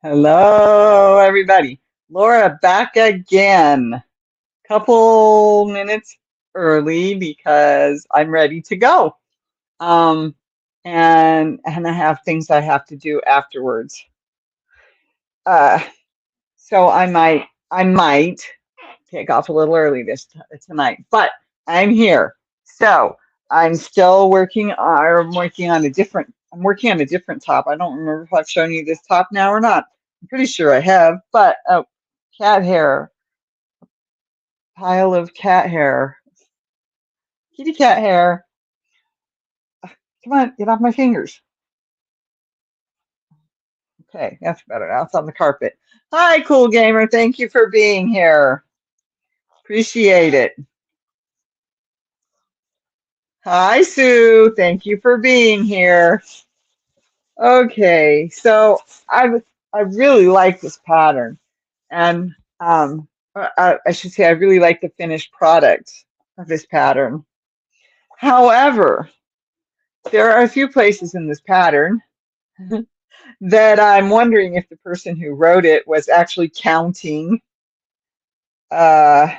Hello, everybody. Laura back again. Couple minutes early because I'm ready to go. Um, and I have things I have to do afterwards. Uh, so I might take off a little early tonight, but I'm here. So I'm still working. I'm working on a different. I'm working on a different top. I don't remember if I've shown you this top now or not. I'm pretty sure I have, but cat hair, pile of cat hair, kitty cat hair. Come on, get off my fingers. Okay, that's better. Now it's on the carpet. Hi, cool gamer. Thank you for being here. Appreciate it. Hi, Sue. Thank you for being here. Okay, so I really like this pattern, and I should say I really like the finished product of this pattern. However, there are a few places in this pattern that I'm wondering if the person who wrote it was actually counting. So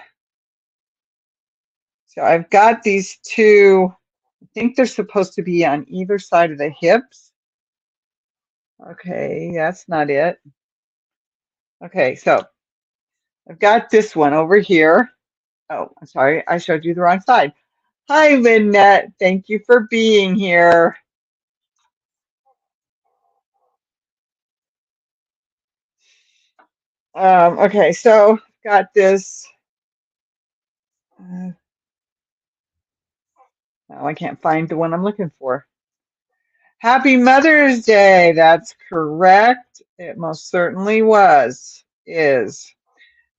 I've got these two. I think they're supposed to be on either side of the hips. Okay, that's not it. Okay, so I've got this one over here. Oh, I'm sorry, I showed you the wrong side. Hi, Lynette. Thank you for being here. Okay, so got this. No, I can't find the one I'm looking for. Happy Mother's Day. That's correct. It most certainly is.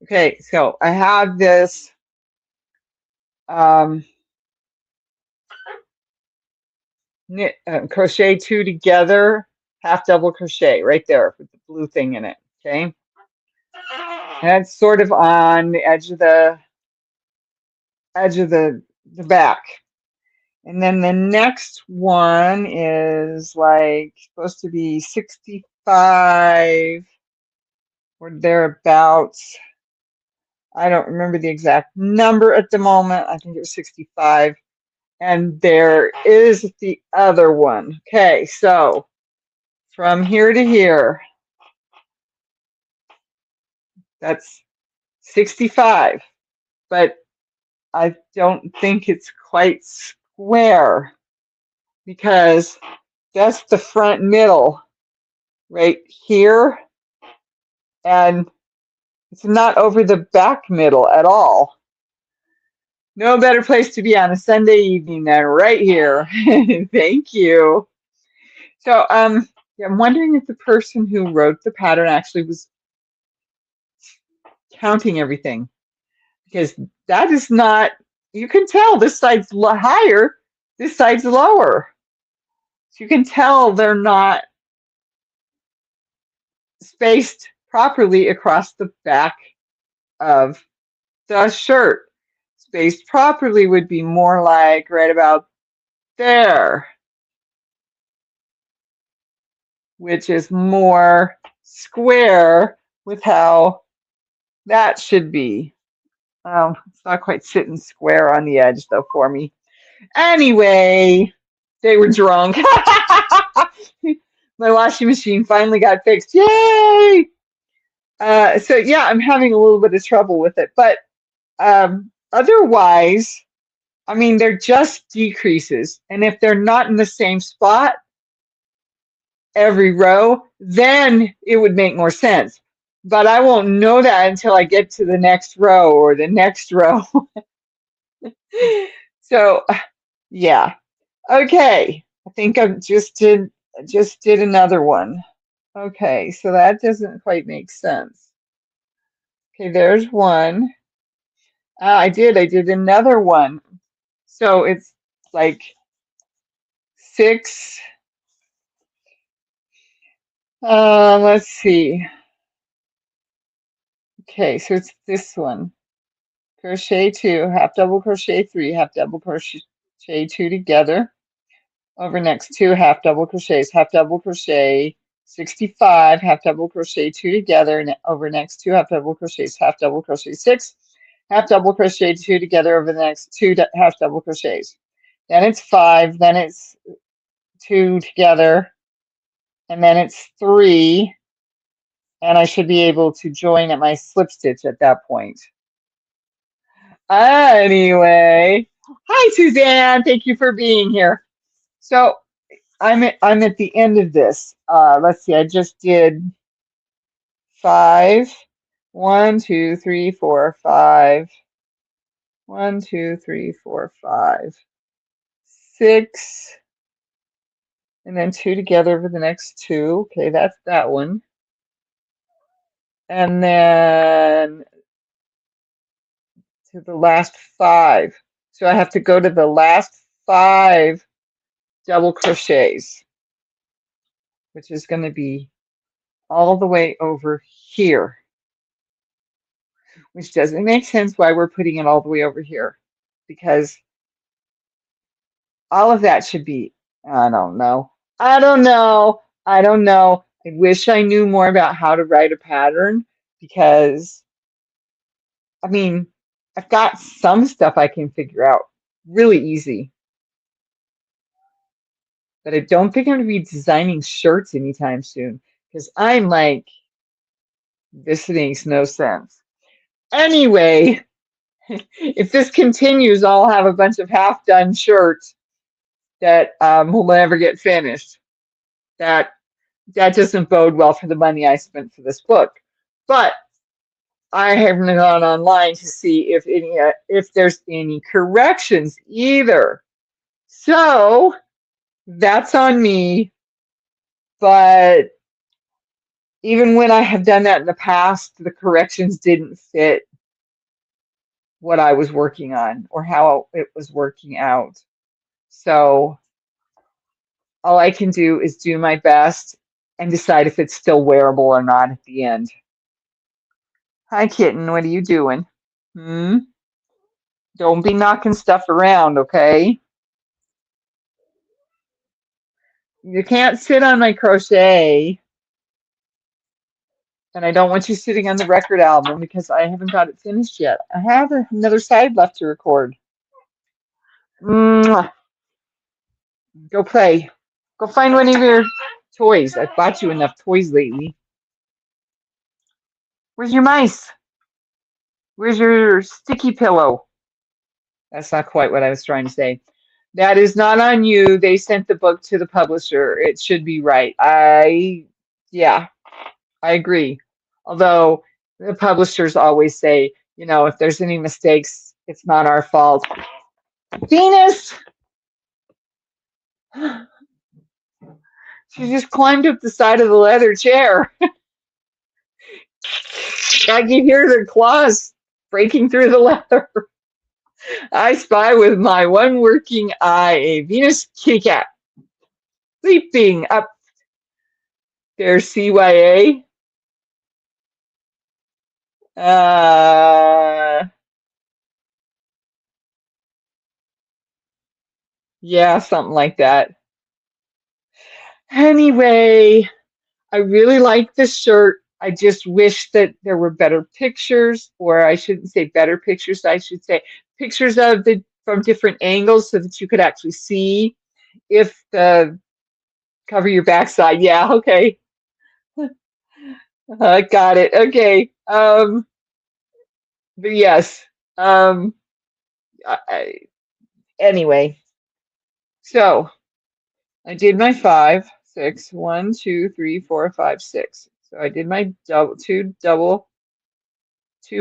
Okay, so I have this crochet two together, half double crochet right there with the blue thing in it. Okay, and it's sort of on the edge of the back. And then the next one is like supposed to be 65 or thereabouts. I don't remember the exact number at the moment. I think it was 65. And there is the other one. Okay, so from here to here, that's 65. But I don't think it's quite square because that's the front middle right here. And it's not over the back middle at all. No better place to be on a Sunday evening than right here. Thank you. So yeah, I'm wondering if the person who wrote the pattern actually was counting everything, because that is not, you can tell this side's higher, this side's lower. So you can tell they're not spaced properly across the back of the shirt. Spaced properly would be more like right about there, which is more square with how that should be. It's not quite sitting square on the edge though for me. Anyway, they were drunk. My washing machine finally got fixed. Yay! So yeah, I'm having a little bit of trouble with it, but otherwise, I mean, they're just decreases. And if they're not in the same spot every row, then it would make more sense. But I won't know that until I get to the next row or the next row. So yeah. Okay. I think I just did another one. Okay, so that doesn't quite make sense. Okay, there's one. I did another one. So it's like 6. Let's see. Okay, so it's this one. Crochet 2, half double crochet 3, half double crochet 2 together. Over next 2 half double crochets, half double crochet 65, half double crochet two together and over next two half double crochets, half double crochet six, half double crochet two together over the next two half double crochets. Then it's 5, then it's two together, and then it's 3, and I should be able to join at my slip stitch at that point. Anyway, hi Suzanne, thank you for being here. So I'm at the end of this. Let's see, I just did 5. 1, 2, 3, 4, 5. 1, 2, 3, 4, 5. 6. And then 2 together for the next 2. Okay, that's that one. And then to the last 5. So I have to go to the last 5 double crochets, which is going to be all the way over here, which doesn't make sense why we're putting it all the way over here, because all of that should be, I don't know. I don't know. I don't know. I wish I knew more about how to write a pattern because, I mean, I've got some stuff I can figure out really easy. But I don't think I'm going to be designing shirts anytime soon because I'm like, this makes no sense. Anyway, if this continues, I'll have a bunch of half-done shirts that will never get finished. That doesn't bode well for the money I spent for this book. But I haven't gone online to see if there's any corrections either. So that's on me. But even when I have done that in the past, the corrections didn't fit what I was working on or how it was working out. So all I can do is do my best and decide if it's still wearable or not at the end. Hi, kitten. What are you doing? Don't be knocking stuff around, okay? You can't sit on my crochet. And I don't want you sitting on the record album because I haven't got it finished yet. I have another side left to record. Mwah. Go play. Go find one of your toys. I've bought you enough toys lately. Where's your mice? Where's your sticky pillow? That's not quite what I was trying to say. That is not on you. They sent the book to the publisher. It should be right. Yeah, I agree. Although the publishers always say, you know, if there's any mistakes, it's not our fault. Venus! She just climbed up the side of the leather chair. I can hear their claws breaking through the leather. I spy with my one working eye a Venus kitty cat sleeping up there, CYA. Yeah, something like that. Anyway, I really like this shirt. I just wish that there were better pictures, or I shouldn't say better pictures, I should say pictures of the from different angles so that you could actually see if the cover your backside. Yeah, okay. Got it. Okay. But yes. Anyway, so I did my 5, 6, 1, 2, 3, 4, 5, 6. So I did my two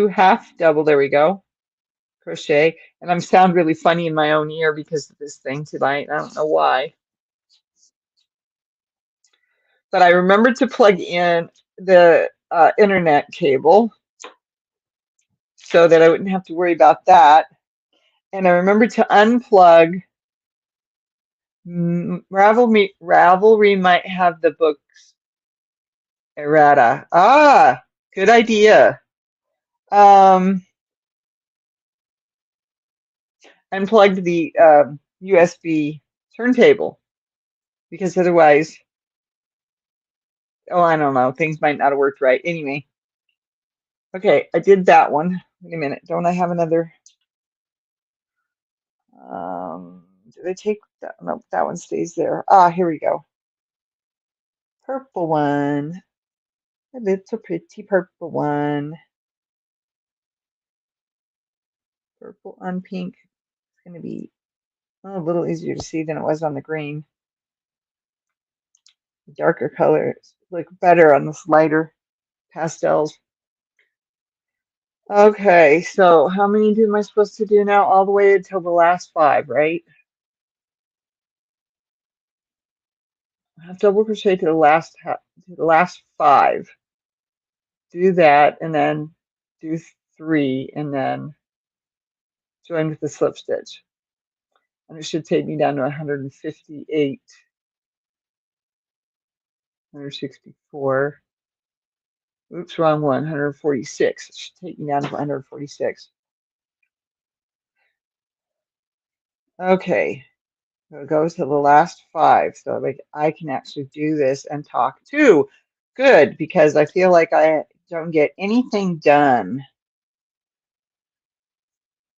half double, there we go, crochet. And I'm sound really funny in my own ear because of this thing tonight. I don't know why. But I remembered to plug in the internet cable so that I wouldn't have to worry about that. And I remembered to unplug. Ravelry might have the books errata. Ah, good idea. Unplugged the USB turntable because otherwise Oh, I don't know. Things might not have worked right. Anyway, okay, I did that one. Wait a minute. Don't I have another? Did I take that? No, that one stays there. Ah, here we go. Purple one. A little pretty purple one. Purple on pink. It's going to be a little easier to see than it was on the green. The darker colors look better on this lighter pastels. Okay, so how many am I supposed to do now? All the way until the last 5, right? I have double crochet to the last 5. Do that, and then do 3, and then join with the slip stitch. And it should take me down to 158, 164. Oops, wrong one, 146. It should take me down to 146. Okay, so it goes to the last 5. So like I can actually do this and talk too. Good, because I feel like I don't get anything done.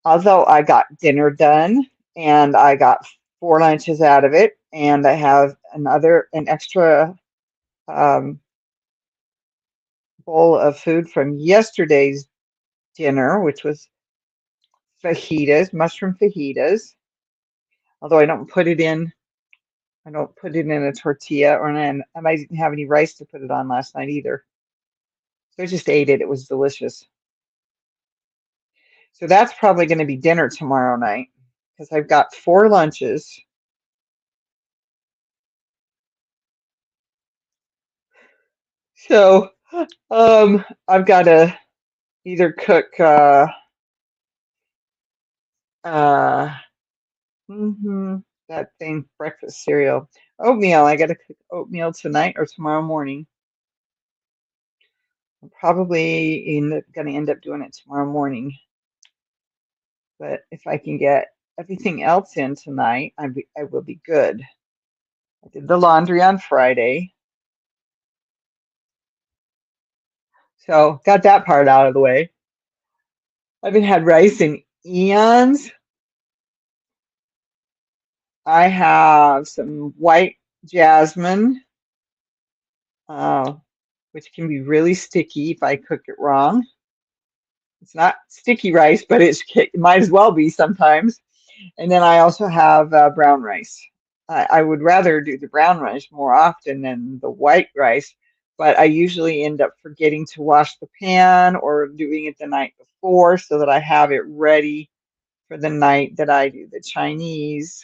Although I got dinner done and I got 4 lunches out of it, and I have an extra um, bowl of food from yesterday's dinner, which was fajitas, mushroom fajitas. Although I don't put it in a tortilla, and I didn't have any rice to put it on last night either. So I just ate it. It was delicious. So that's probably going to be dinner tomorrow night because I've got 4 lunches. So I've got to either cook uh, that thing, breakfast cereal, oatmeal. I got to cook oatmeal tonight or tomorrow morning. I'm probably going to end up doing it tomorrow morning. But if I can get everything else in tonight, I will be good. I did the laundry on Friday, so got that part out of the way. I haven't had rice in eons. I have some white jasmine, uh, which can be really sticky if I cook it wrong. It's not sticky rice, but it might as well be sometimes. And then I also have brown rice. I would rather do the brown rice more often than the white rice, but I usually end up forgetting to wash the pan or doing it the night before so that I have it ready for the night that I do the Chinese,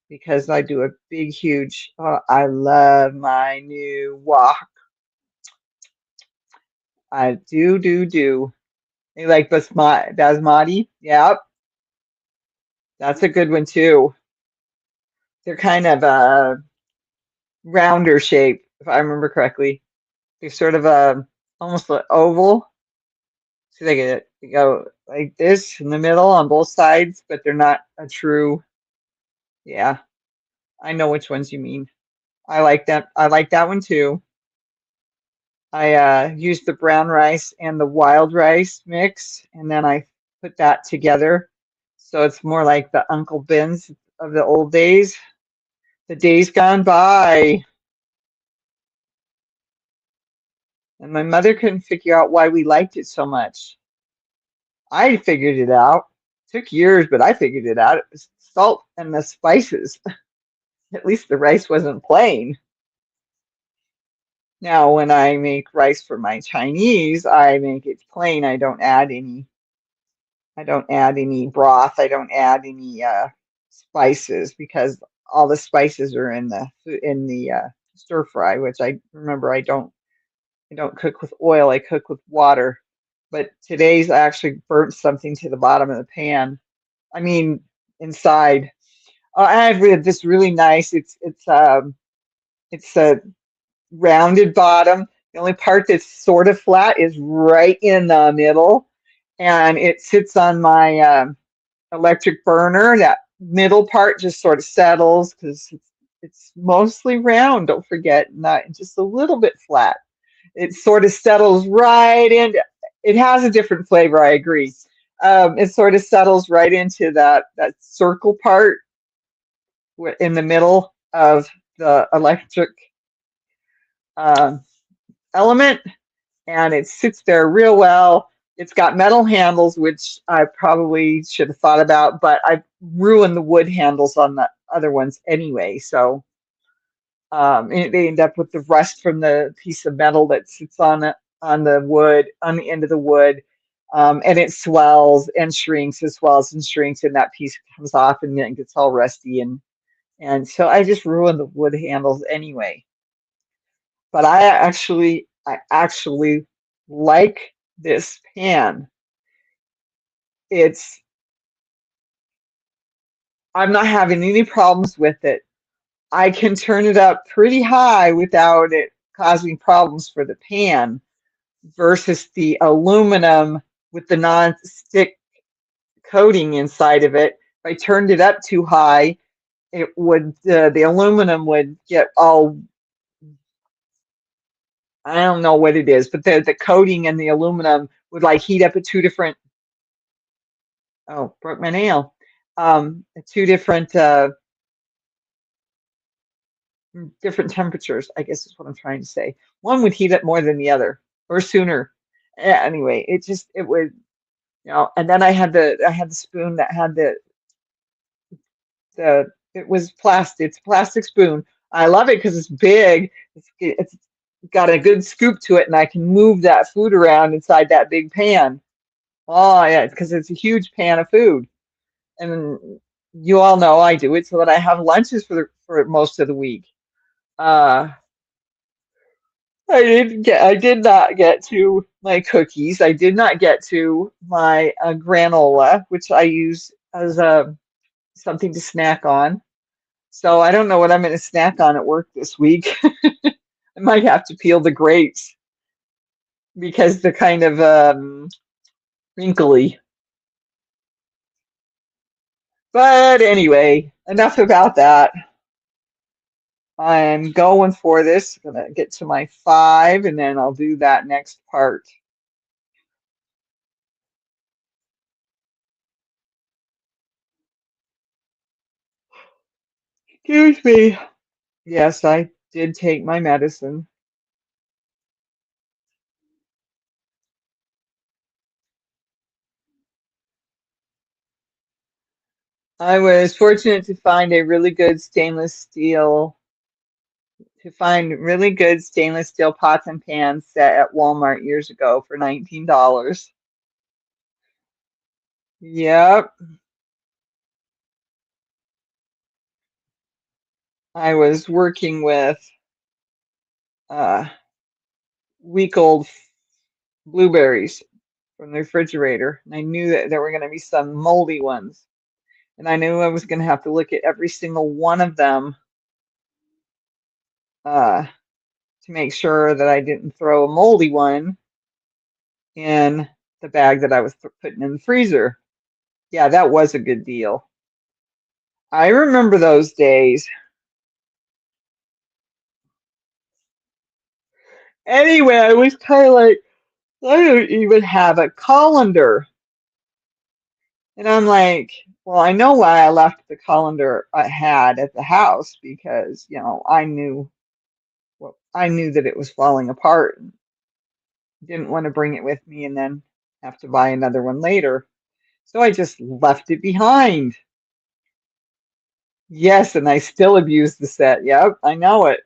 because I do a big, huge, I love my new wok. I do. You like basmati? Yep, that's a good one too. They're kind of a rounder shape, if I remember correctly. They're sort of almost like oval. So they go like this in the middle on both sides, but they're not a true. Yeah, I know which ones you mean. I like that. I like that one too. I use the brown rice and the wild rice mix, and then I put that together. So it's more like the Uncle Ben's of the old days, the days gone by. And my mother couldn't figure out why we liked it so much. I figured it out. Took years, but I figured it out. It was salt and the spices. At least the rice wasn't plain. Now, when I make rice for my Chinese, I make it plain. I don't add any broth. I don't add any spices because all the spices are in the stir fry, which I remember I don't cook with oil. I cook with water. But today's I actually burnt something to the bottom of the pan. I mean, inside. I have this really nice. It's a rounded bottom. The only part that's sort of flat is right in the middle, and it sits on my electric burner. That middle part just sort of settles because it's mostly round, don't forget, not just a little bit flat. It sort of settles right in. It has a different flavor, I agree. It sort of settles right into that circle part in the middle of the electric uh, element, and it sits there real well. It's got metal handles, which I probably should have thought about, but I ruined the wood handles on the other ones anyway. So they end up with the rust from the piece of metal that sits on the wood, on the end of the wood, and it swells and shrinks. It swells and shrinks, and that piece comes off, and then it gets all rusty, and so I just ruined the wood handles anyway. But I actually like this pan. It's I'm not having any problems with it. I can turn it up pretty high without it causing problems for the pan versus the aluminum with the non-stick coating inside of it. If I turned it up too high, it would the aluminum would get all, I don't know what it is, but the coating and the aluminum would like heat up at two different, oh, broke my nail. At two different temperatures, I guess is what I'm trying to say. One would heat up more than the other or sooner. Anyway, it would, and then I had the spoon that had the it was plastic. It's a plastic spoon. I love it because it's big. It's got a good scoop to it, and I can move that food around inside that big pan. Oh yeah, because it's a huge pan of food, and you all know I do it so that I have lunches for most of the week. Uh, I did not get to my cookies. I did not get to my granola, which I use as something to snack on. So I don't know what I'm going to snack on at work this week. I might have to peel the grapes because they're kind of wrinkly. But anyway, enough about that. I'm going for this. I'm going to get to my 5 and then I'll do that next part. Excuse me. Yes, I did take my medicine. I was fortunate to find really good stainless steel pots and pans set at Walmart years ago for $19. Yep. I was working with uh, week-old blueberries from the refrigerator, and I knew that there were going to be some moldy ones, and I knew I was going to have to look at every single one of them uh, to make sure that I didn't throw a moldy one in the bag that I was putting in the freezer. Yeah, that was a good deal. I remember those days. Anyway, I was kind of like, I don't even have a colander. And I'm like, well, I know why I left the colander I had at the house because, I knew that it was falling apart and didn't want to bring it with me and then have to buy another one later. So I just left it behind. Yes, and I still abuse the set. Yep, I know it.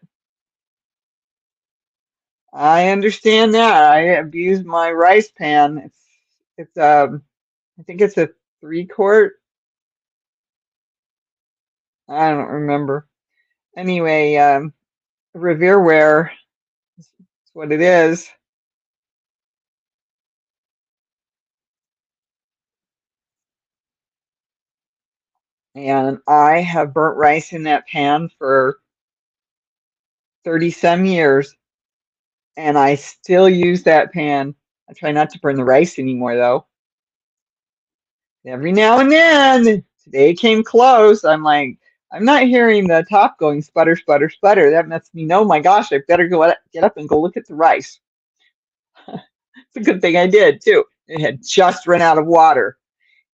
I understand that. I abuse my rice pan. It's I think it's a 3 quart. I don't remember. Anyway, Revereware is what it is. And I have burnt rice in that pan for 30 some years, and I still use that pan. I try not to burn the rice anymore, though. Every now and then, today came close. I'm like, I'm not hearing the top going sputter, sputter, sputter. That lets me know, my gosh, I better get up and go look at the rice. It's a good thing I did too. It had just run out of water.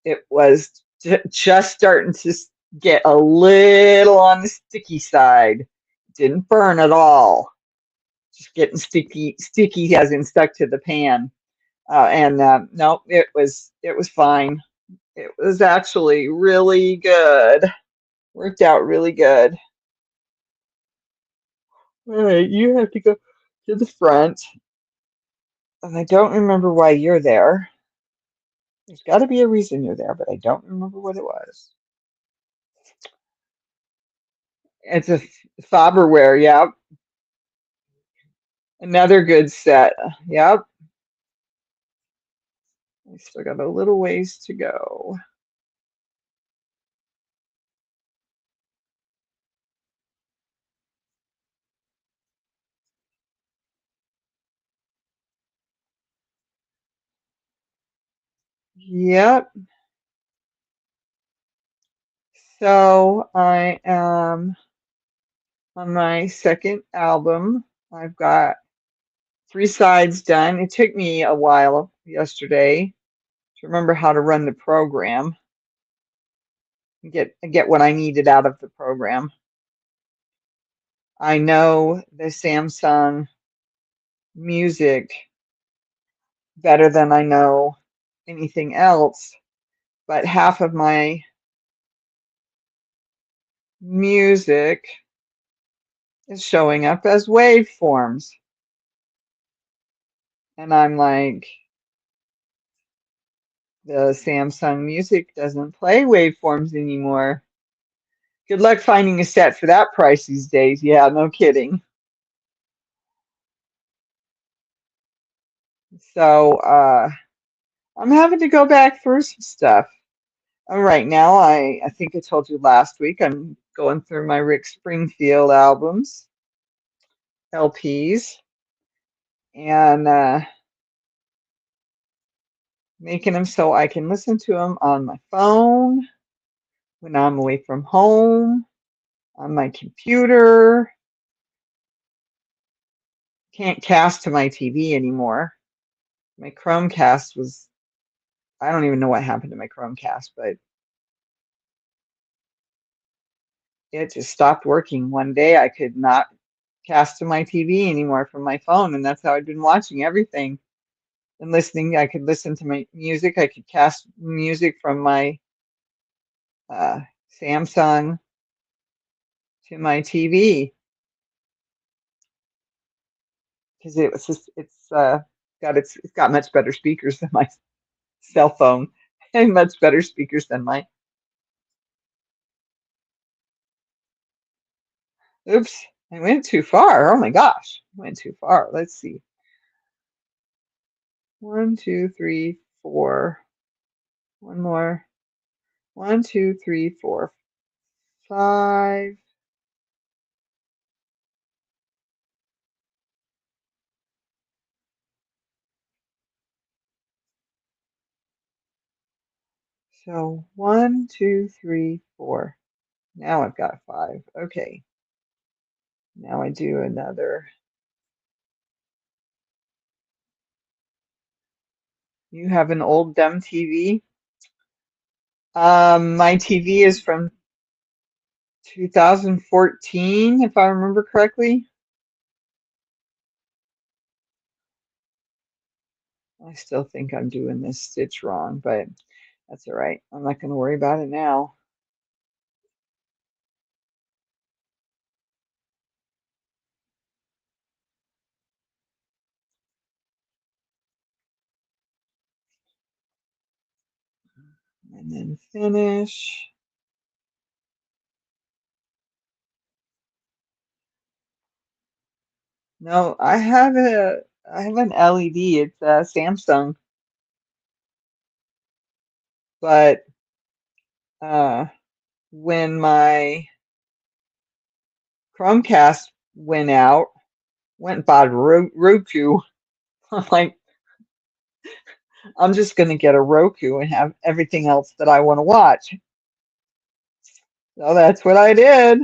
It was just starting to get a little on the sticky side. Didn't burn at all. Just getting sticky as in stuck to the pan. And no, it was fine. It was actually really good. Worked out really good. All right, you have to go to the front. And I don't remember why you're there. There's got to be a reason you're there, but I don't remember what it was. It's a Faberware, yep. Another good set. Yep. I still got a little ways to go. Yep. So I am on my second album. I've got 3 sides done. It took me a while yesterday to remember how to run the program and get what I needed out of the program. I know the Samsung music better than I know anything else, but half of my music is showing up as waveforms. And I'm like, the Samsung music doesn't play waveforms anymore. Good luck finding a set for that price these days. Yeah, no kidding. So I'm having to go back through some stuff. Right now, I think I told you last week, I'm going through my Rick Springfield albums, LPs, and making them so I can listen to them on my phone, when I'm away from home, on my computer. Can't cast to my TV anymore. My Chromecast was, I don't even know what happened to my Chromecast, but it just stopped working. One day I could not cast to my TV anymore from my phone, and that's how I'd been watching everything and listening. I could listen to my music. I could cast music from my uh, Samsung to my TV because it was just it's got much better speakers than my cell phone and much better speakers than my. Oops, I went too far. Oh my gosh, I went too far. Let's see. 1, 2, 3, 4. One more. 1, 2, 3, 4, 5. So 1, 2, 3, 4. Now I've got 5. Okay. Now I do another. You have an old dumb TV? My TV is from 2014, if I remember correctly. I still think I'm doing this stitch wrong, but that's all right. I'm not going to worry about it now. And then finish. No, I have an LED. It's a Samsung, but uh, when my Chromecast went and bought a Roku. I'm like, I'm just gonna get a Roku and have everything else that I want to watch. So that's what I did.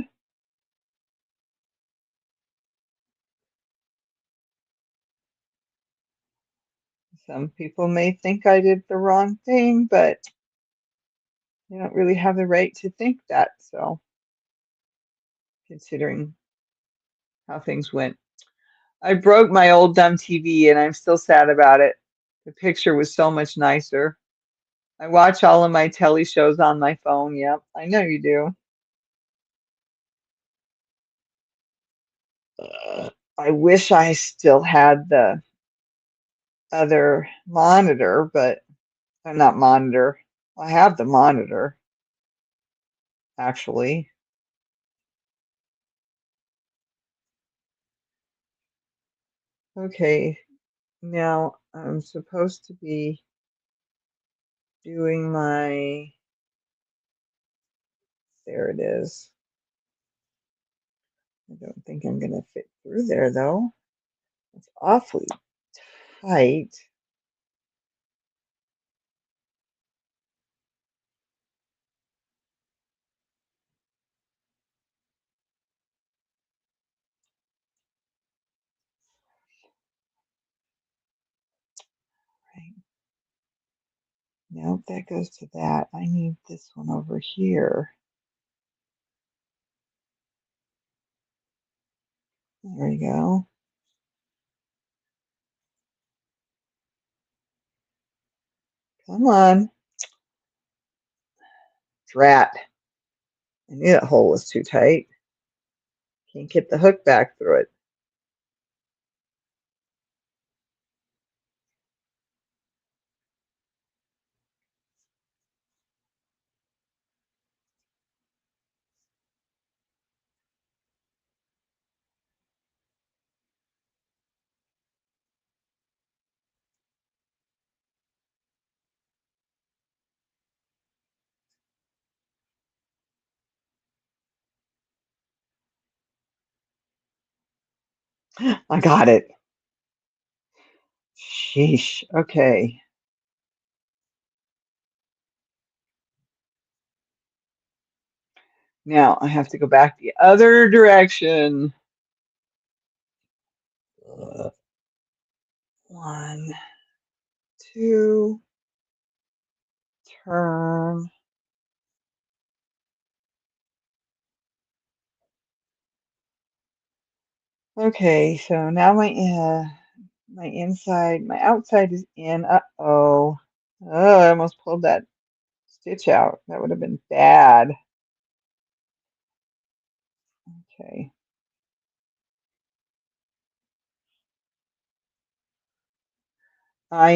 Some people may think I did the wrong thing, but they don't really have the right to think that. So, considering how things went, I broke my old dumb TV and I'm still sad about it. The picture was so much nicer. I watch all of my telly shows on my phone. Yep, I know you do. I wish I still had the other monitor, but I'm not monitor. I have the monitor, actually. Okay, now I'm supposed to be doing my, there it is. I don't think I'm going to fit through there though. It's awfully tight. Right. Nope, that goes to that. I need this one over here. There we go. Come on. Drat. I knew that hole was too tight. Can't get the hook back through it. I got it. Sheesh. Okay. Now I have to go back the other direction. One, two, turn. Okay, so now my inside, my outside is in. Uh-oh. Oh, I almost pulled that stitch out. That would have been bad. Okay. I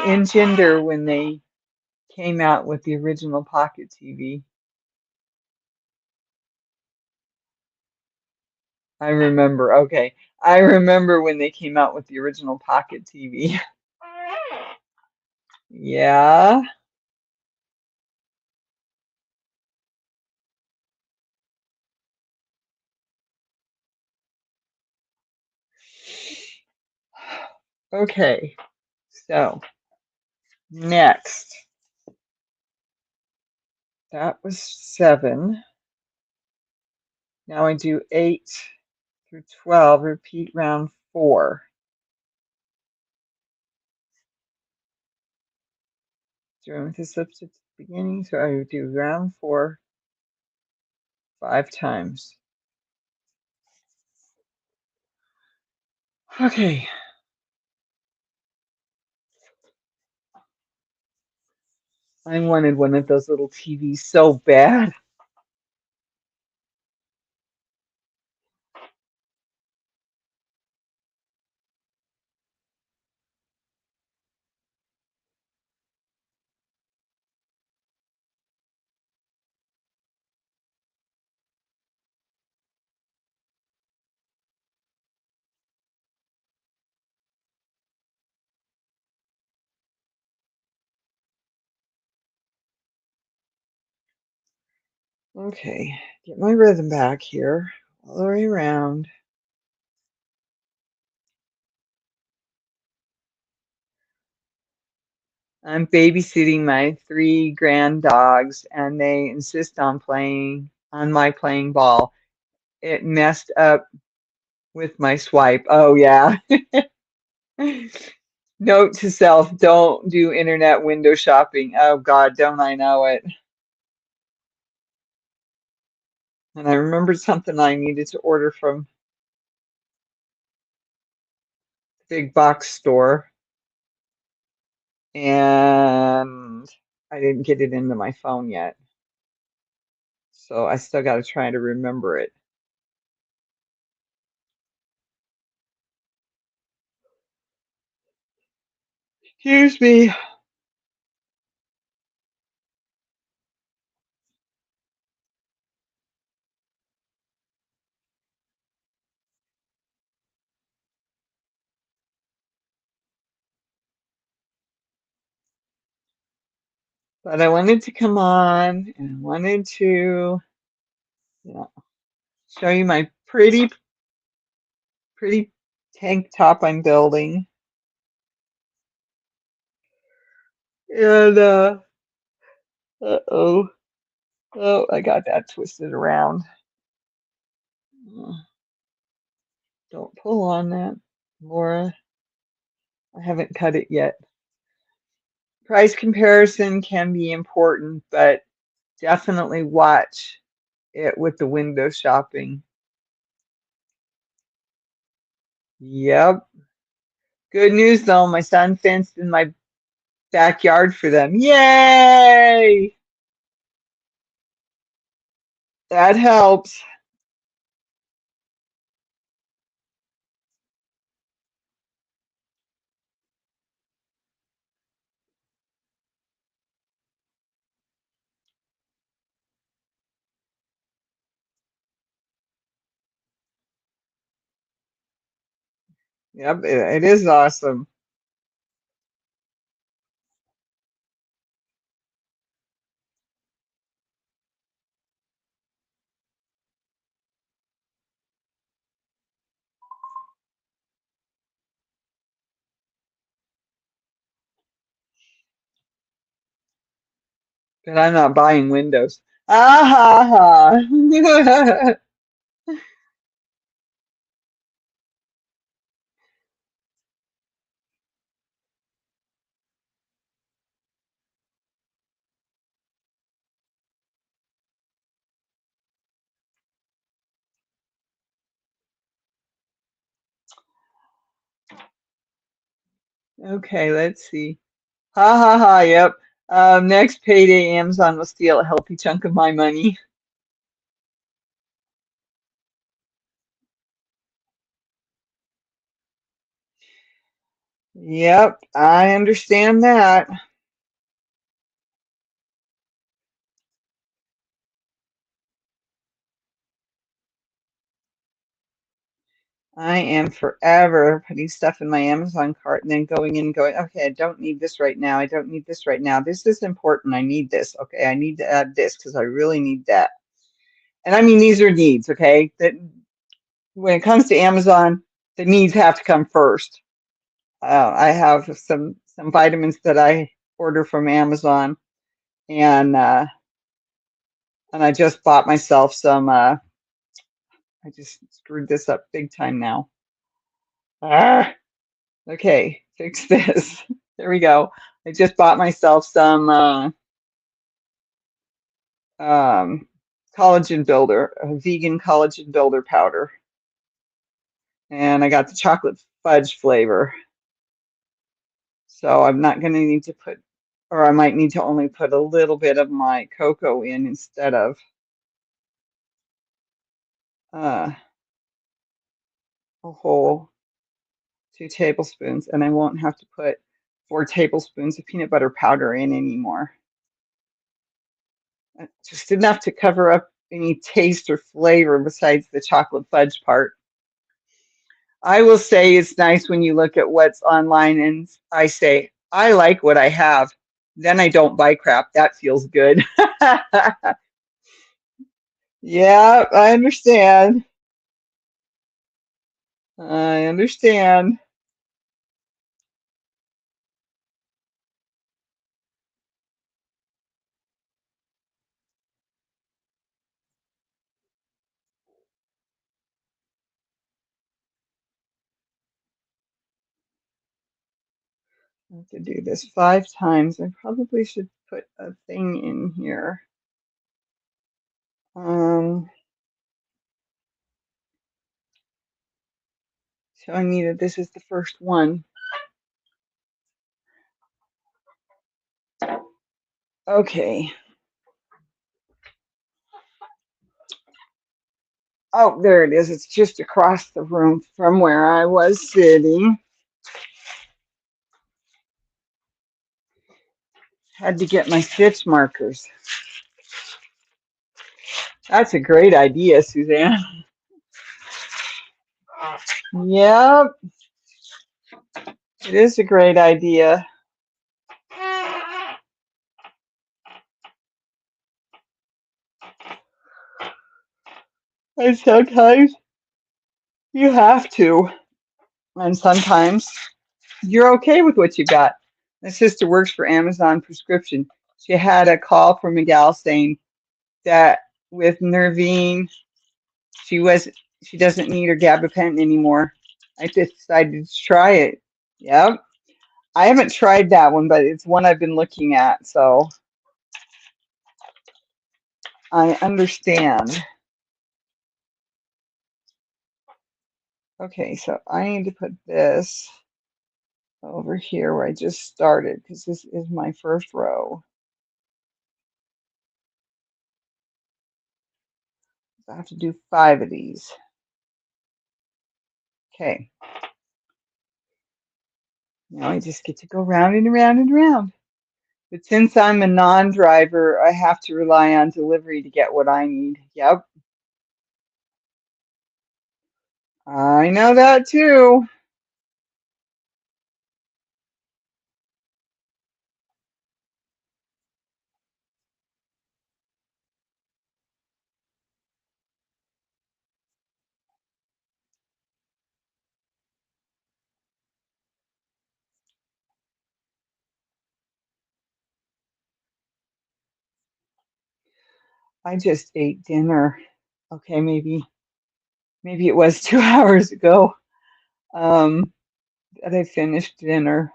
engender when they came out with the original Pocket TV. I remember. Okay. I remember when they came out with the original Pocket TV. Yeah. Okay. So, next. That was 7. Now I do 8 through 12. Repeat round 4. Doing with the slips at the beginning. So I would do round 4 5 times. Okay. I wanted one of those little TVs so bad. Okay, get my rhythm back here, all the way around. I'm babysitting my three grand dogs, and they insist on playing on my playing ball. It messed up with my swipe. Oh, yeah. Note to self, don't do internet window shopping. Oh, God, don't I know it? And I remembered something I needed to order from the big box store, and I didn't get it into my phone yet. So I still got to try to remember it. Excuse me. But I wanted to come on and I wanted to, yeah, show you my pretty tank top I'm building. And uh-oh. Oh, I got that twisted around. Don't pull on that, Laura. I haven't cut it yet. Price comparison can be important, but definitely watch it with the window shopping. Yep. Good news though, my son fenced in my backyard for them. Yay! That helps. Yep, it is awesome. But I'm not buying windows. Ah ha ha. Okay, let's see. Ha ha ha, yep. Next payday, Amazon will steal a healthy chunk of my money. Yep, I understand that. I am forever putting stuff in my Amazon cart and then going in and going, okay, I don't need this right now. I don't need this right now. This is important. I need this. Okay, I need to add this because I really need that. And I mean, these are needs, okay? That when it comes to Amazon, the needs have to come first. I have some vitamins that I order from Amazon, and uh, and I just bought myself some. I just screwed this up big time now. Ah, okay, fix this. There we go. I just bought myself some um, collagen builder, a vegan collagen builder powder, and I got the chocolate fudge flavor. So I'm not going to need to put, or I might need to only put a little bit of my cocoa in instead of uh, a whole 2 tablespoons, and I won't have to put 4 tablespoons of peanut butter powder in anymore. Just enough to cover up any taste or flavor besides the chocolate fudge part. I will say it's nice when you look at what's online and I say, I like what I have. Then I don't buy crap. That feels good. Yeah, I understand. I understand. I have to do this 5 times. I probably should put a thing in here. Showing me that this is the first one. Okay. Oh, there it is. It's just across the room from where I was sitting. Had to get my stitch markers. That's a great idea, Suzanne. Yep, it is a great idea. And sometimes you have to. And sometimes you're okay with what you got. My sister works for Amazon Prescription. She had a call from a gal saying that with Nervine, she doesn't need her gabapentin anymore. I just decided to try it. Yep. I haven't tried that one, but it's one I've been looking at, so I understand. Okay, so I need to put this over here where I just started because this is my first row. I have to do 5 of these. Okay. Now I just get to go round and around and around. But since I'm a non-driver, I have to rely on delivery to get what I need. Yep. I know that too. I just ate dinner. Okay, maybe it was 2 hours ago that I finished dinner.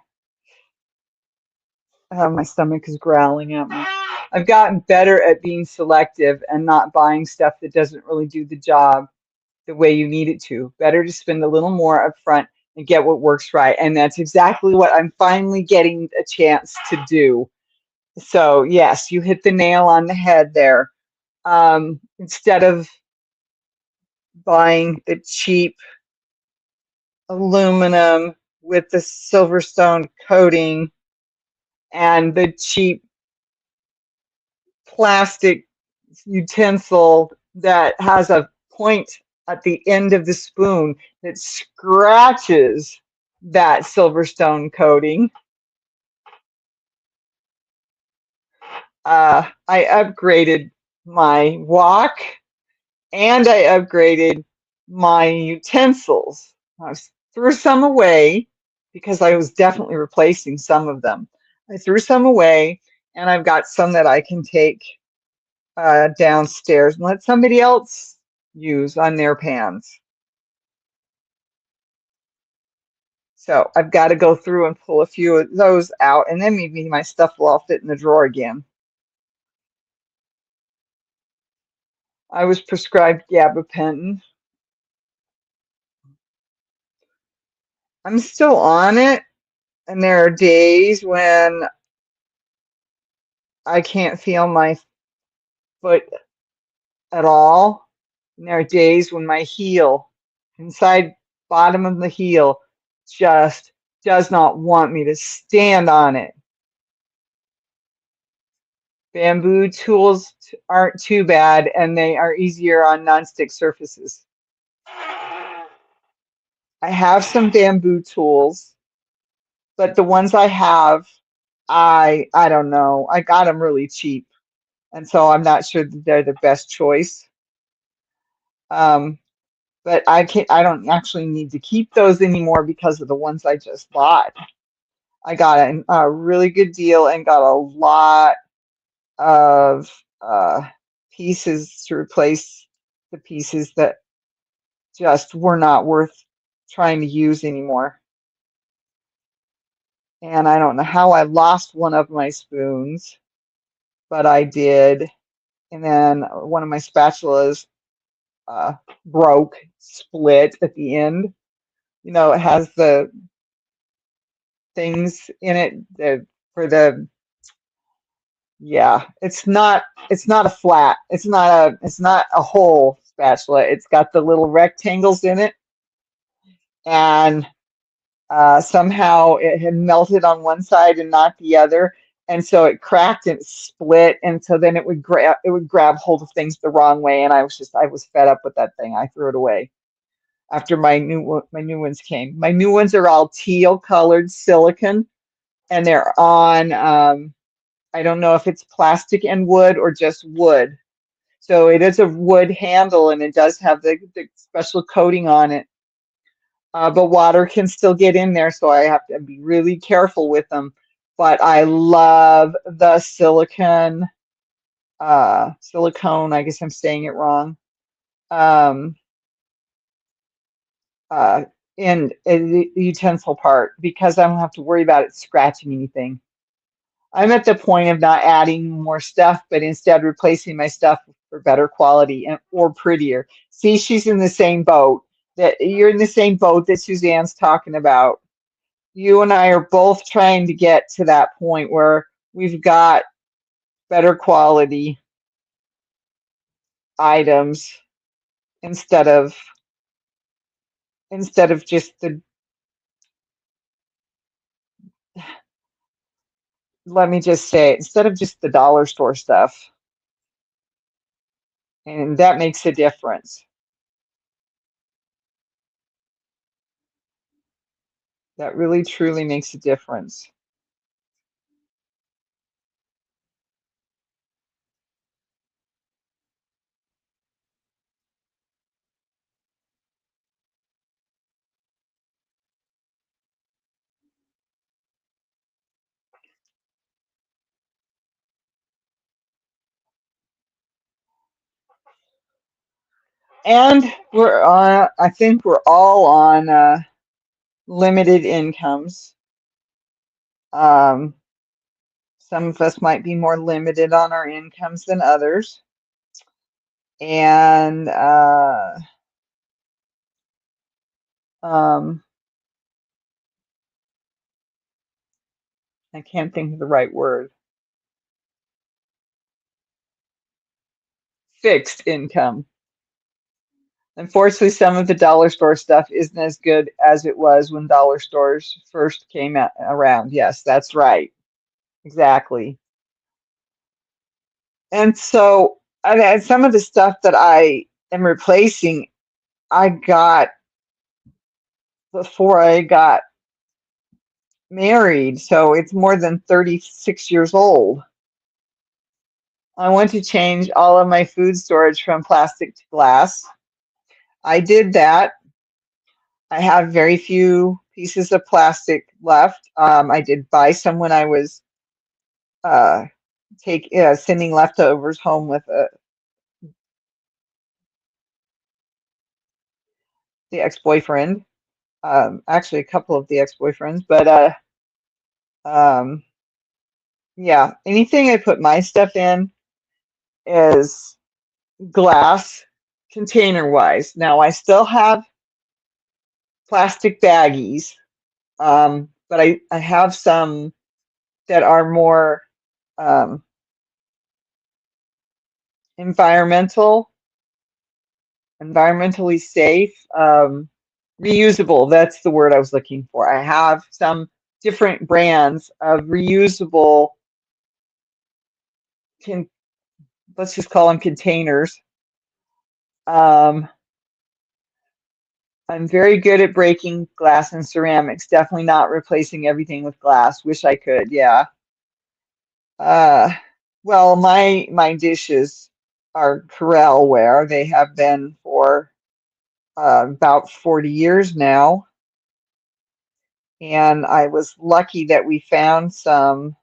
My stomach is growling at me. I've gotten better at being selective and not buying stuff that doesn't really do the job the way you need it to. Better to spend a little more up front and get what works right. And that's exactly what I'm finally getting a chance to do. So yes, you hit the nail on the head there. Instead of buying the cheap aluminum with the Silverstone coating and the cheap plastic utensil that has a point at the end of the spoon that scratches that Silverstone coating. I upgraded my wok and I upgraded my utensils. I threw some away because I was definitely replacing some of them. I threw some away and I've got some that I can take downstairs and let somebody else use on their pans. So I've got to go through and pull a few of those out, and then maybe my stuff will all fit in the drawer again. I was prescribed gabapentin. I'm still on it, and there are days when I can't feel my foot at all. And there are days when my heel, inside bottom of the heel, just does not want me to stand on it. Bamboo tools aren't too bad, and they are easier on nonstick surfaces. I have some bamboo tools, but the ones I have, I don't know. I got them really cheap, and so I'm not sure that they're the best choice. Um, but I don't actually need to keep those anymore because of the ones I just bought. I got a really good deal and got a lot of pieces to replace the pieces that just were not worth trying to use anymore. And I don't know how I lost one of my spoons, but I did. And then one of my spatulas uh, broke, split at the end. You know, it has the things in it for the, yeah, it's not a flat, it's not a whole spatula. It's got the little rectangles in it, and somehow it had melted on one side and not the other, and so it cracked and it split, and so then it would grab hold of things the wrong way, and I was fed up with that thing. I threw it away after my new ones came. My new ones are all teal colored silicone, and they're on I don't know if it's plastic and wood or just wood. So it is a wood handle and it does have the special coating on it. But water can still get in there, so I have to be really careful with them. But I love the silicone, I guess I'm saying it wrong, um, uh, in the utensil part because I don't have to worry about it scratching anything. I'm at the point of not adding more stuff, but instead replacing my stuff for better quality and or prettier. See, she's in the same boat that you're in the same boat that Suzanne's talking about. You and I are both trying to get to that point where we've got better quality items instead of just the, let me just say, instead of just the dollar store stuff. And that makes a difference. That really truly makes a difference. And I think we're all on limited incomes. Um, some of us might be more limited on our incomes than others. And um, I can't think of the right word. Fixed income. Unfortunately, some of the dollar store stuff isn't as good as it was when dollar stores first came around. Yes, that's right. Exactly. And so, and some of the stuff that I am replacing, I got before I got married, so it's more than 36 years old. I want to change all of my food storage from plastic to glass. I did that. I have very few pieces of plastic left. I did buy some when I was uh, sending leftovers home with the ex-boyfriend. Actually, a couple of the ex-boyfriends, but um, yeah, anything I put my stuff in is glass container wise. Now I still have plastic baggies, but I have some that are more um, environmental, environmentally safe, reusable. That's the word I was looking for. I have some different brands of reusable, can, let's just call them containers. Um, I'm very good at breaking glass and ceramics. Definitely not replacing everything with glass. Wish I could. Yeah. Uh, well, my dishes are Corelware. They have been for about 40 years now, and I was lucky that we found some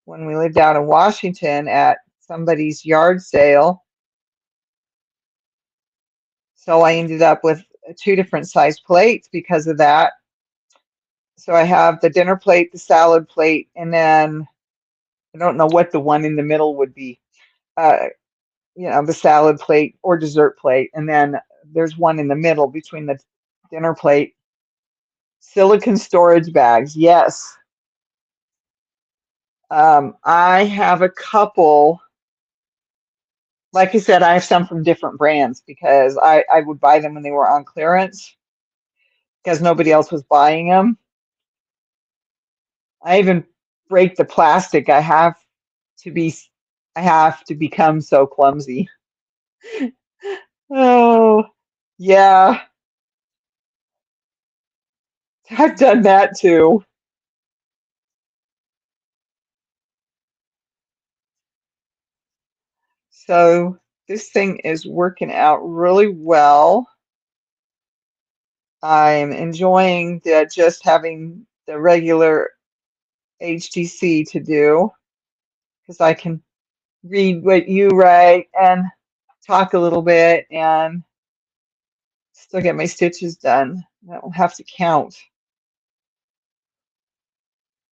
when we lived out in Washington at somebody's yard sale. So I ended up with two different size plates because of that. So I have the dinner plate, the salad plate, and then I don't know what the one in the middle would be. Uh, the salad plate or dessert plate, and then there's one in the middle between the dinner plate. Silicone storage bags, yes. I have a couple. Like I said, I have some from different brands because I would buy them when they were on clearance because nobody else was buying them. I even break the plastic. To be, I have to become so clumsy. Oh, yeah, I've done that too. So this thing is working out really well. I'm enjoying just having the regular HTC to do because I can read what you write and talk a little bit and still get my stitches done. I don't have to count.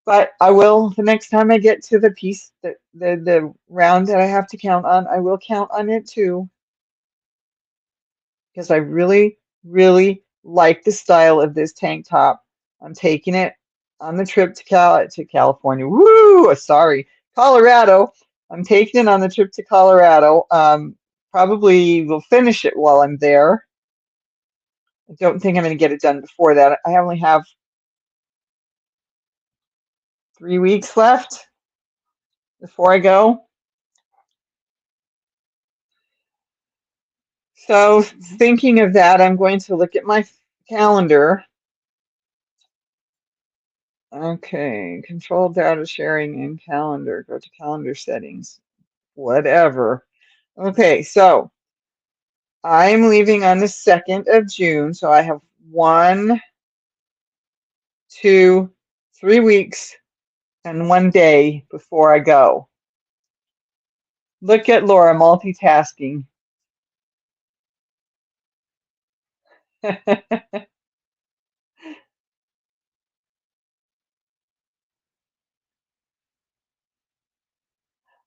But I will the next time I get to the piece, the round that I have to count on, I will count on it too because I really, really like the style of this tank top. I'm taking it on the trip to California. Woo! Sorry, Colorado. I'm taking it on the trip to Colorado. Probably will finish it while I'm there. I don't think I'm going to get it done before that. I only have 3 weeks left before I go. So thinking of that, I'm going to look at my calendar. Okay, control data sharing in calendar. Go to calendar settings. Whatever. Okay, so I'm leaving on the 2nd of June. So I have 1, 2, 3 weeks and 1 day before I go. Look at Laura multitasking.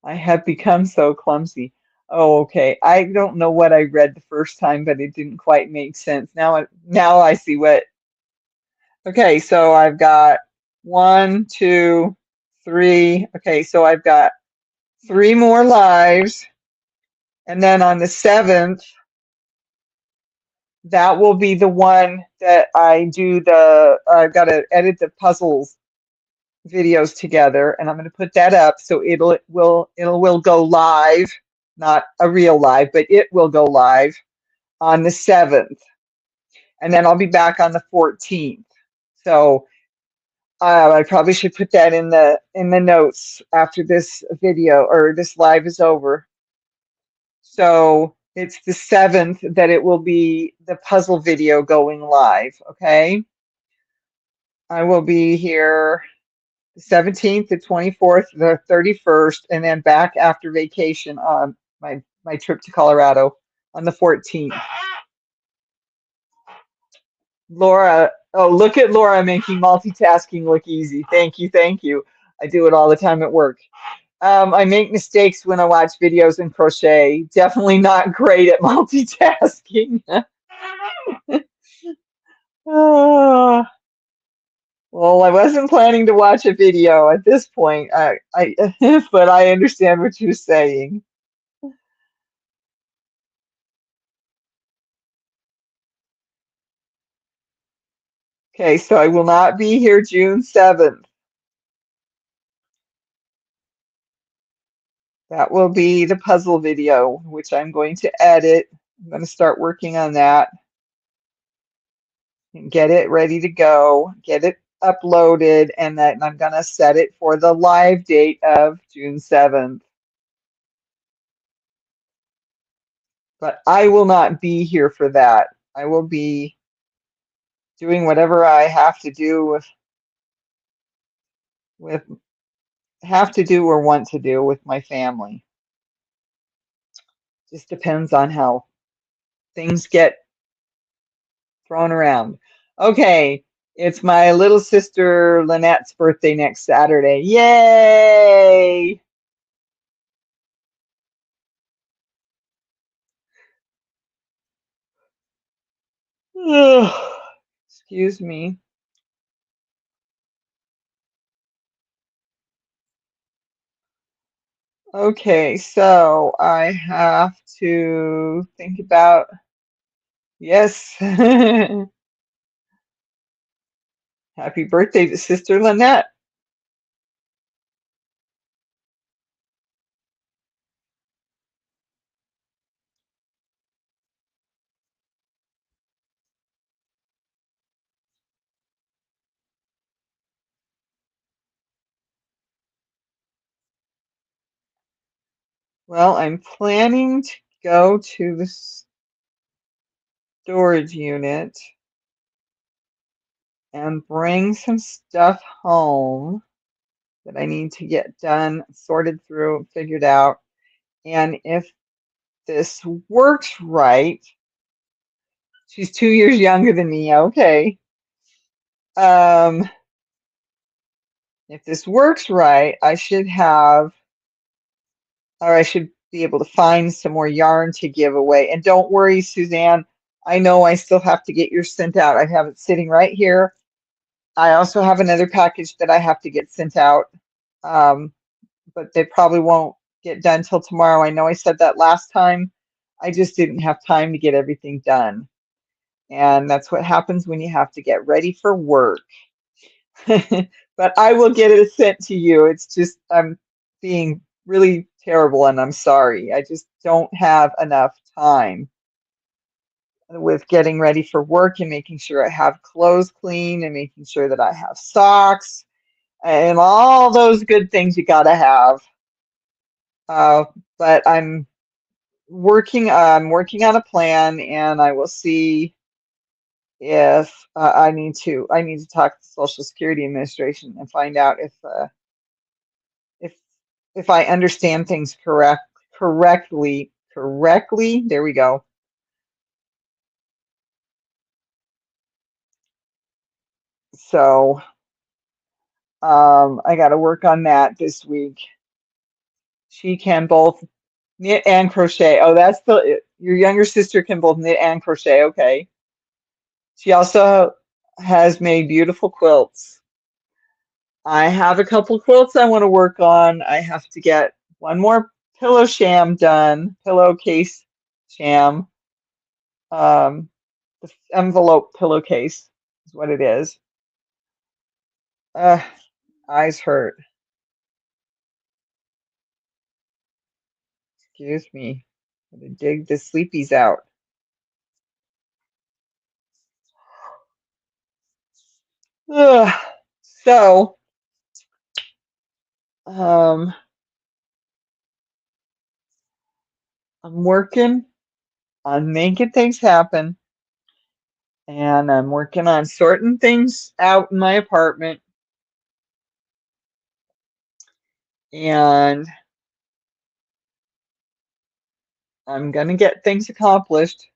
I have become so clumsy. Oh, okay. I don't know what I read the first time, but it didn't quite make sense. Now I see what. Okay, so I've got 1, 2, 3. Okay, so I've got 3 more lives, and then on the 7th, that will be the one that I do I've got to edit the puzzles videos together, and I'm going to put that up so it will go live, not a real live, but it will go live on the 7th, and then I'll be back on the 14th. So I probably should put that in the notes after this video or this live is over. So it's the 7th that it will be the puzzle video going live. Okay, I will be here the 17th, the 24th, the 31st, and then back after vacation on my trip to Colorado on the 14th. Laura, oh, look at Laura making multitasking look easy. Thank you, thank you. I do it all the time at work. I make mistakes when I watch videos in crochet. Definitely not great at multitasking. Ah. Well, I wasn't planning to watch a video at this point. But I understand what you're saying. Okay, so I will not be here June 7th. That will be the puzzle video, which I'm going to edit. I'm going to start working on that and get it ready to go, get it uploaded, and then I'm going to set it for the live date of June 7th. But I will not be here for that. I will be doing whatever I have to do with have to do or want to do with my family. Just depends on how things get thrown around. Okay, It's my little sister Lynette's birthday next Saturday. Yay! Ugh, excuse me. Okay, so I have to think about, yes. Happy birthday to Sister Lynette. Well, I'm planning to go to the storage unit and bring some stuff home that I need to get done, sorted through, figured out. And if this works right, she's 2 years younger than me, okay. Um, if this works right, I should have, or I should be able to find some more yarn to give away. And don't worry, Suzanne, I know I still have to get yours sent out. I have it sitting right here. I also have another package that I have to get sent out, but they probably won't get done till tomorrow. I know I said that last time. I just didn't have time to get everything done. And that's what happens when you have to get ready for work. But I will get it sent to you. It's just I'm being really terrible and I'm sorry. I just don't have enough time with getting ready for work and making sure I have clothes clean and making sure that I have socks and all those good things you gotta have. Uh, but I'm working on a plan and I will see if I need to talk to the Social Security Administration and find out if if I understand things correctly. There we go. So I got to work on that this week. She can both knit and crochet. Oh, that's your younger sister can both knit and crochet. Okay. She also has made beautiful quilts. I have a couple quilts I want to work on. I have to get one more pillow sham done, pillowcase sham. Um, the envelope pillowcase is what it is. Uh, eyes hurt. Excuse me. Gotta dig the sleepies out. Ugh. So, um, I'm working on making things happen, and I'm working on sorting things out in my apartment, and I'm gonna get things accomplished.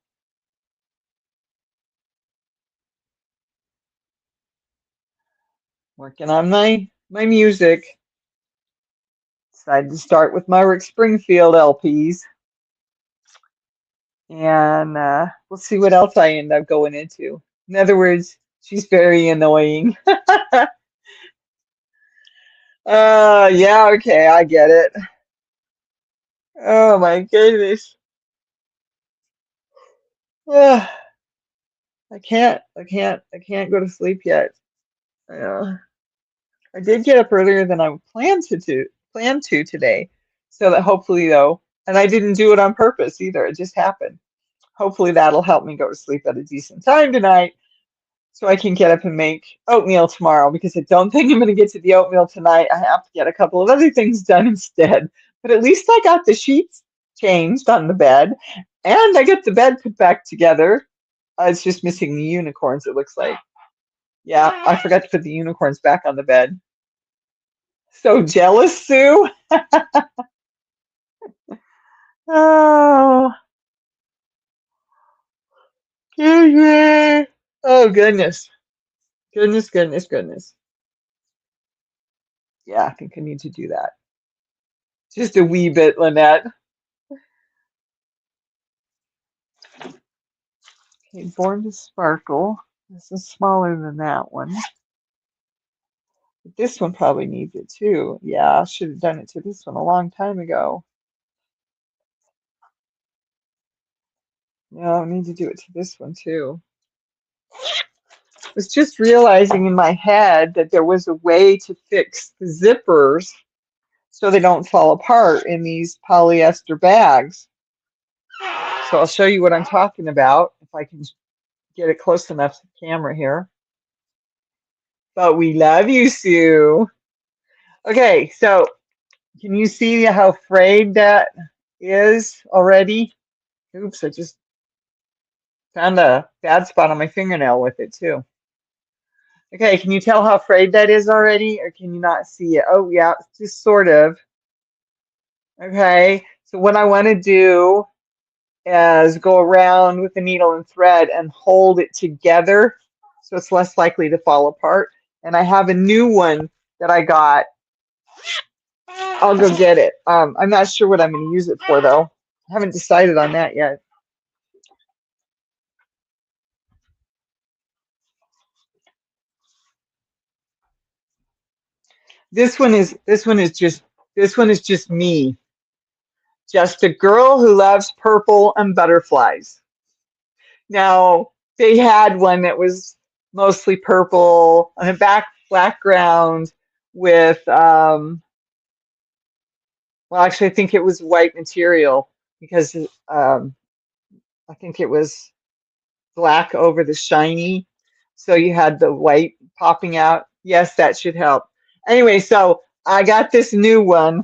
Working on my music. Decided to start with my Rick Springfield LPs, and we'll see what else I end up going into. In other words, she's very annoying. Yeah, okay, I get it. Oh my goodness. Ugh, I can't go to sleep yet. Uh, I did get up earlier than I planned to today, so that hopefully though, and I didn't do it on purpose either. It just happened. Hopefully that'll help me go to sleep at a decent time tonight, so I can get up and make oatmeal tomorrow because I don't think I'm going to get to the oatmeal tonight. I have to get a couple of other things done instead. But at least I got the sheets changed on the bed and I got the bed put back together. It's just missing the unicorns, it looks like. Yeah, I forgot to put the unicorns back on the bed. So jealous, Sue. Oh, goodness. Oh, goodness. Goodness, goodness, goodness. Yeah, I think I need to do that. Just a wee bit, Lynette. Okay, Born to Sparkle. This is smaller than that one. But this one probably needs it too. Yeah, I should have done it to this one a long time ago. No, I need to do it to this one too. I was just realizing in my head that there was a way to fix the zippers so they don't fall apart in these polyester bags. So I'll show you what I'm talking about if I can get it close enough to the camera here. But we love you, Sue. Okay, so can you see how frayed that is already? Oops, I just found a bad spot on my fingernail with it too. Okay, can you tell how frayed that is already, or can you not see it? Oh, yeah, just sort of. Okay, so what I want to do is go around with the needle and thread and hold it together so it's less likely to fall apart. And I have a new one that I got. I'll go get it. I'm not sure what I'm going to use it for, though. I haven't decided on that yet. This one is just me. Just a girl who loves purple and butterflies. Now, they had one that was mostly purple on a background with well, actually I think it was white material because I think it was black over the shiny. So you had the white popping out. Yes, that should help. Anyway, so I got this new one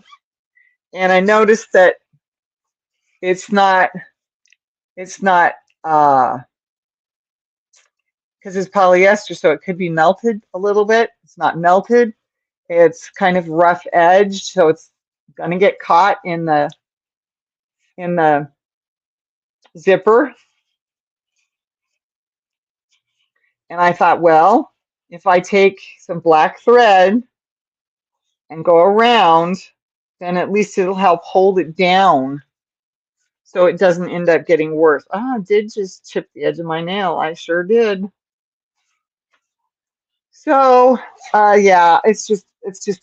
and I noticed that it's not because it's polyester, so it could be melted a little bit. It's not melted. It's kind of rough edged, so it's gonna get caught in the zipper. And I thought, well, if I take some black thread and go around, then at least it'll help hold it down so it doesn't end up getting worse. Ah, I did just chip the edge of my nail. I sure did. So, yeah, it's just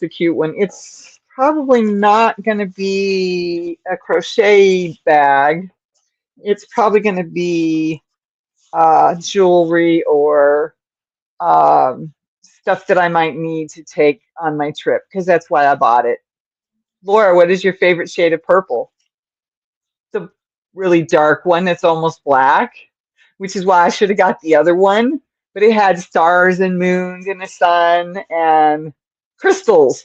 a cute one. It's probably not going to be a crochet bag. It's probably going to be jewelry or stuff that I might need to take on my trip because that's why I bought it. Laura, what is your favorite shade of purple? The really dark one that's almost black, which is why I should have got the other one. But it had stars and moons and a sun and crystals.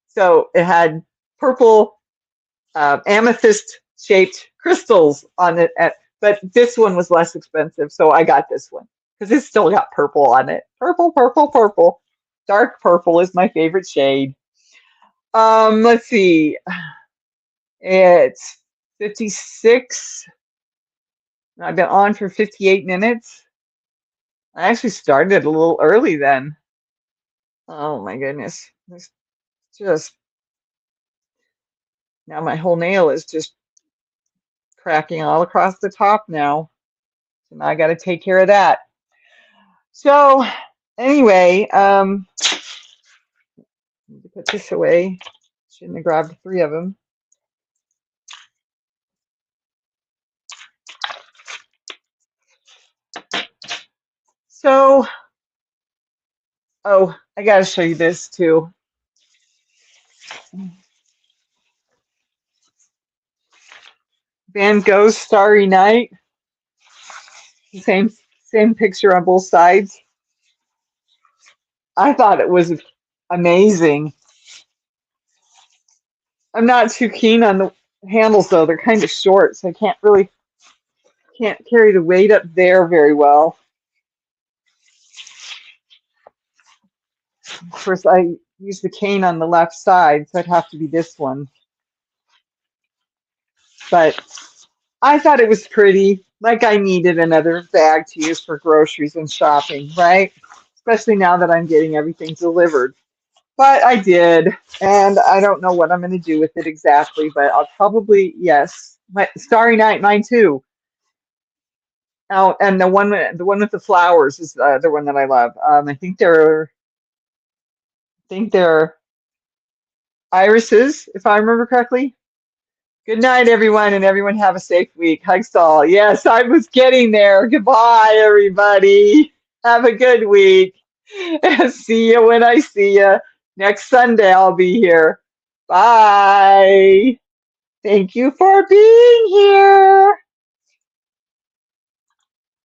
So it had purple amethyst shaped crystals on it. But this one was less expensive, so I got this one because it's still got purple on it. Purple, purple, purple. Dark purple is my favorite shade. Let's see. It's 56. I've been on for 58 minutes. I actually started a little early then. Oh my goodness. It's just, now my whole nail is just cracking all across the top now. So now I got to take care of that. So anyway, need to put this away. Shouldn't have grabbed 3 of them. So, oh, I got to show you this too. Van Gogh's Starry Night. Same picture on both sides. I thought it was amazing. I'm not too keen on the handles though. They're kind of short, so I can't carry the weight up there very well. Of course, I use the cane on the left side, so it'd have to be this one. But I thought it was pretty, like I needed another bag to use for groceries and shopping, right? especially now that I'm getting everything delivered. But I did, and I don't know what I'm going to do with it exactly, but I'll probably, yes, my Starry Night, mine too. Oh, and the one with the flowers is the one that I love. I think they're irises, if I remember correctly. Good night, everyone, and everyone have a safe week. Hugs to all. Yes, I was getting there. Goodbye, everybody. Have a good week. See you when I see you. Next Sunday, I'll be here. Bye. Thank you for being here.